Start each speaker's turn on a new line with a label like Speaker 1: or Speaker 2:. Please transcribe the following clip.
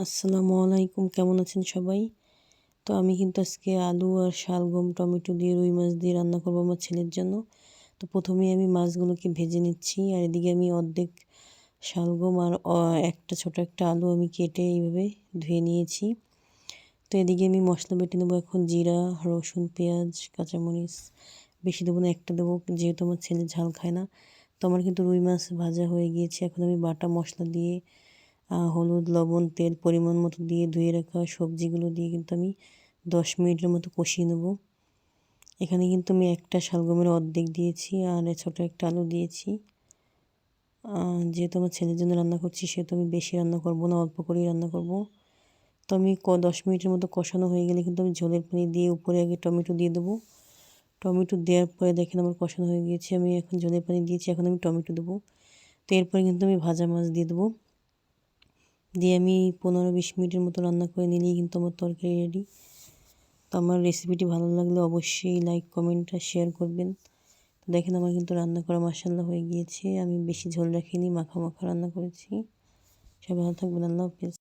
Speaker 1: আসসালামু আলাইকুম, কেমন আছেন সবাই? তো আমি কিন্তু আজকে আলু আর শালগম, টমেটো দিয়ে রুই মাছ দিয়ে রান্না করবো আমার ছেলের জন্য। তো প্রথমেই আমি মাছগুলোকে ভেজে নিচ্ছি, আর এদিকে আমি অর্ধেক শালগম আর একটা ছোট একটা আলু আমি কেটে এইভাবে ধুয়ে নিয়েছি। তো এদিকে আমি মশলা বেটে নেবো এখন। জিরা, রসুন, পেঁয়াজ, কাঁচামরিচ বেশি দেবো না, একটা দেবো যেহেতু আমার ছেলে ঝাল খায় না। তো আমার কিন্তু রুই মাছ ভাজা হয়ে গিয়েছে। এখন আমি বাটা মশলা দিয়ে হলুদ, লবণ, তেল পরিমাণ মতো দিয়ে ধুয়ে রাখা সবজিগুলো দিয়ে কিন্তু আমি 10 মিনিটের মতো কষিয়ে নেব। এখানে কিন্তু আমি একটা শালগমের অর্ধেক দিয়েছি আর ছোটো একটা আলু দিয়েছি। যেহেতু আমার ছেলের জন্য রান্না করছি সেহেতু আমি বেশি রান্না করব না, অল্প করেই রান্না করব। তো আমি 10 মিনিটের মতো কষানো হয়ে গেলে কিন্তু আমি ঝোলের পানি দিয়ে উপরে আগে টমেটো দিয়ে দেবো। টমেটো দেওয়ার পরে দেখেন আমার কষানো হয়ে গিয়েছে, আমি এখন ঝোলের পানি দিয়েছি, এখন আমি টমেটো দেবো। তো এরপরে কিন্তু আমি ভাজা মাছ দিয়ে দেবো। দিয়ে আমি 15-20 মিনিটের মতো রান্না করে নিলেই কিন্তু আমার তরকারি রেডি। তো আমার রেসিপিটি ভালো লাগলে অবশ্যই লাইক, কমেন্ট আর শেয়ার করবেন। তো দেখেন আমার কিন্তু রান্না করা মাশাআল্লাহ হয়ে গিয়েছে। আমি বেশি ঝোল রাখিনি, মাখা মাখা রান্না করেছি। সবাই ভালো থাকবেন, আল্লাহ হাফেজ।